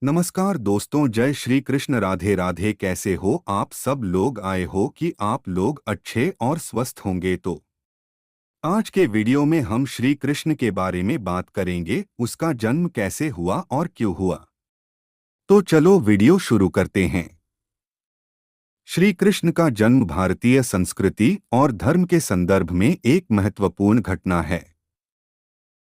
नमस्कार दोस्तों, जय श्री कृष्ण। राधे राधे। कैसे हो आप सब लोग? आए हो कि आप लोग अच्छे और स्वस्थ होंगे। तो आज के वीडियो में हम श्री कृष्ण के बारे में बात करेंगे, उसका जन्म कैसे हुआ और क्यों हुआ। तो चलो वीडियो शुरू करते हैं। श्री कृष्ण का जन्म भारतीय संस्कृति और धर्म के संदर्भ में एक महत्वपूर्ण घटना है।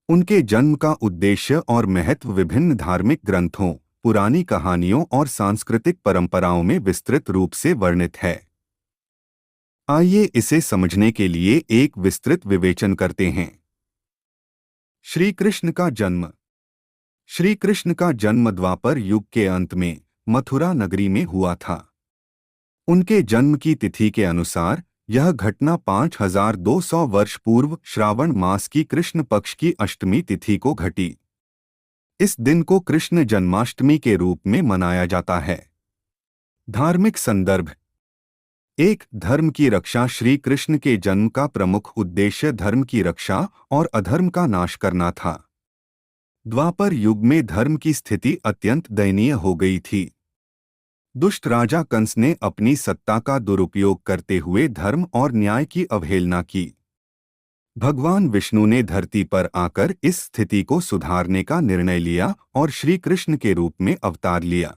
उनके जन्म का उद्देश्य और महत्व विभिन्न धार्मिक ग्रंथों, पुरानी कहानियों और सांस्कृतिक परंपराओं में विस्तृत रूप से वर्णित है। आइए इसे समझने के लिए एक विस्तृत विवेचन करते हैं। श्री कृष्ण का जन्म। श्री कृष्ण का जन्म द्वापर युग के अंत में मथुरा नगरी में हुआ था। उनके जन्म की तिथि के अनुसार यह घटना 5200 वर्ष पूर्व श्रावण मास की कृष्ण पक्ष की अष्टमी तिथि को घटी। इस दिन को कृष्ण जन्माष्टमी के रूप में मनाया जाता है। धार्मिक संदर्भ। एक, धर्म की रक्षा। श्री कृष्ण के जन्म का प्रमुख उद्देश्य धर्म की रक्षा और अधर्म का नाश करना था। द्वापर युग में धर्म की स्थिति अत्यंत दयनीय हो गई थी। दुष्ट राजा कंस ने अपनी सत्ता का दुरुपयोग करते हुए धर्म और न्याय की अवहेलना की। भगवान विष्णु ने धरती पर आकर इस स्थिति को सुधारने का निर्णय लिया और श्री कृष्ण के रूप में अवतार लिया।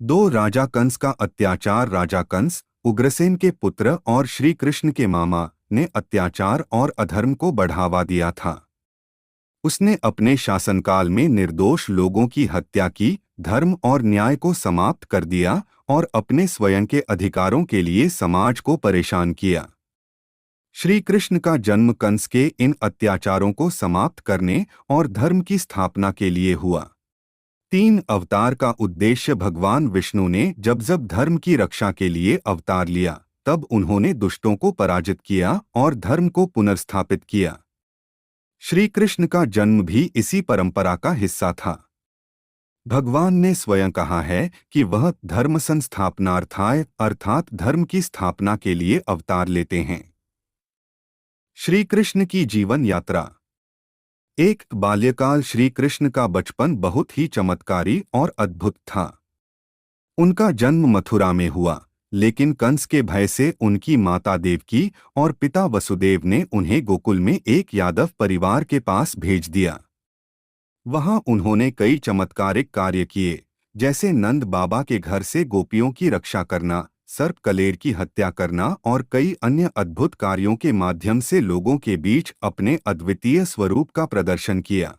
2, राजा कंस का अत्याचार। राजा कंस, उग्रसेन के पुत्र और श्री कृष्ण के मामा, ने अत्याचार और अधर्म को बढ़ावा दिया था। उसने अपने शासनकाल में निर्दोष लोगों की हत्या की, धर्म और न्याय को समाप्त कर दिया और अपने स्वयं के अधिकारों के लिए समाज को परेशान किया। श्री कृष्ण का जन्म कंस के इन अत्याचारों को समाप्त करने और धर्म की स्थापना के लिए हुआ। 3, अवतार का उद्देश्य। भगवान विष्णु ने जब जब धर्म की रक्षा के लिए अवतार लिया, तब उन्होंने दुष्टों को पराजित किया और धर्म को पुनर्स्थापित किया। श्री कृष्ण का जन्म भी इसी परंपरा का हिस्सा था। भगवान ने स्वयं कहा है कि वह धर्म संस्थापनार्थाय अर्थात धर्म की स्थापना के लिए अवतार लेते हैं। श्री कृष्ण की जीवन यात्रा। एक, बाल्यकाल। श्री कृष्ण का बचपन बहुत ही चमत्कारी और अद्भुत था। उनका जन्म मथुरा में हुआ, लेकिन कंस के भय से उनकी माता देवकी और पिता वसुदेव ने उन्हें गोकुल में एक यादव परिवार के पास भेज दिया। वहां उन्होंने कई चमत्कारिक कार्य किए, जैसे नंद बाबा के घर से गोपियों की रक्षा करना, सर्प कलेर की हत्या करना और कई अन्य अद्भुत कार्यों के माध्यम से लोगों के बीच अपने अद्वितीय स्वरूप का प्रदर्शन किया।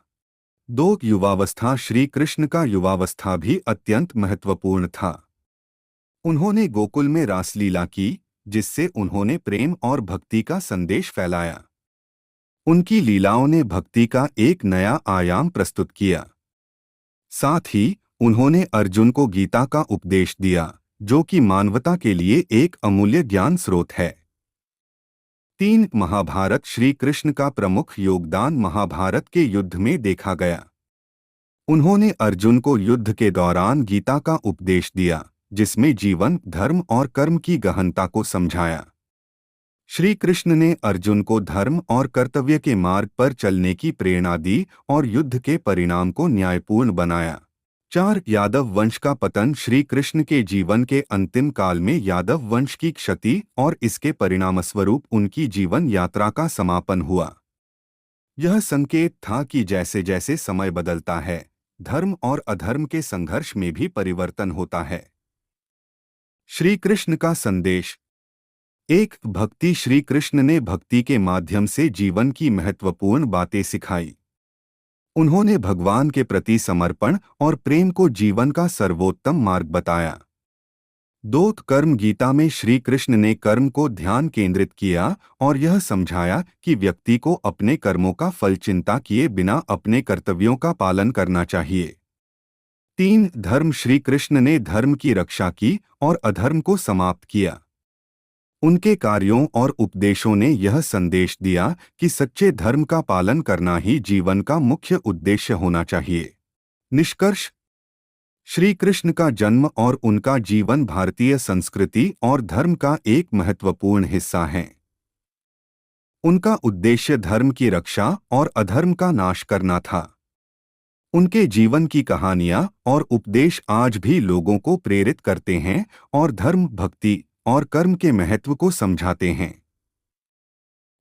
2, युवावस्था। श्री कृष्ण का युवावस्था भी अत्यंत महत्वपूर्ण था। उन्होंने गोकुल में रासलीला की, जिससे उन्होंने प्रेम और भक्ति का संदेश फैलाया। उनकी लीलाओं ने भक्ति का एक नया आयाम प्रस्तुत किया। साथ ही उन्होंने अर्जुन को गीता का उपदेश दिया, जो कि मानवता के लिए एक अमूल्य ज्ञान स्रोत है। 3, महाभारत। श्री कृष्ण का प्रमुख योगदान महाभारत के युद्ध में देखा गया। उन्होंने अर्जुन को युद्ध के दौरान गीता का उपदेश दिया, जिसमें जीवन, धर्म और कर्म की गहनता को समझाया। श्री कृष्ण ने अर्जुन को धर्म और कर्तव्य के मार्ग पर चलने की प्रेरणा दी और युद्ध के परिणाम को न्यायपूर्ण बनाया। 4, यादव वंश का पतन। श्री कृष्ण के जीवन के अंतिम काल में यादव वंश की क्षति और इसके परिणामस्वरूप उनकी जीवन यात्रा का समापन हुआ। यह संकेत था कि जैसे जैसे समय बदलता है, धर्म और अधर्म के संघर्ष में भी परिवर्तन होता है। श्री कृष्ण का संदेश। एक, भक्ति। श्री कृष्ण ने भक्ति के माध्यम से जीवन की महत्वपूर्ण बातें सिखाई। उन्होंने भगवान के प्रति समर्पण और प्रेम को जीवन का सर्वोत्तम मार्ग बताया। 2, कर्म। गीता में श्री कृष्ण ने कर्म को ध्यान केंद्रित किया और यह समझाया कि व्यक्ति को अपने कर्मों का फल चिंता किए बिना अपने कर्तव्यों का पालन करना चाहिए। 3, धर्म। श्री कृष्ण ने धर्म की रक्षा की और अधर्म को समाप्त किया। उनके कार्यों और उपदेशों ने यह संदेश दिया कि सच्चे धर्म का पालन करना ही जीवन का मुख्य उद्देश्य होना चाहिए। निष्कर्ष। श्री कृष्ण का जन्म और उनका जीवन भारतीय संस्कृति और धर्म का एक महत्वपूर्ण हिस्सा है। उनका उद्देश्य धर्म की रक्षा और अधर्म का नाश करना था। उनके जीवन की कहानियां और उपदेश आज भी लोगों को प्रेरित करते हैं और धर्म, भक्ति और कर्म के महत्व को समझाते हैं।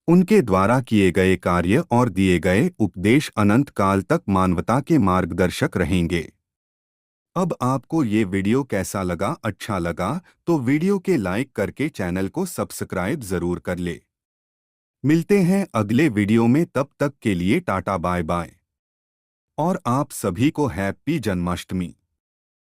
उनके द्वारा किए गए कार्य और दिए गए उपदेश अनंत काल तक मानवता के मार्गदर्शक रहेंगे। अब आपको ये वीडियो कैसा लगा? अच्छा लगा तो वीडियो के लाइक करके चैनल को सब्सक्राइब जरूर कर ले। मिलते हैं अगले वीडियो में, तब तक के लिए टाटा बाय बाय। और आप सभी को हैप्पी जन्माष्टमी।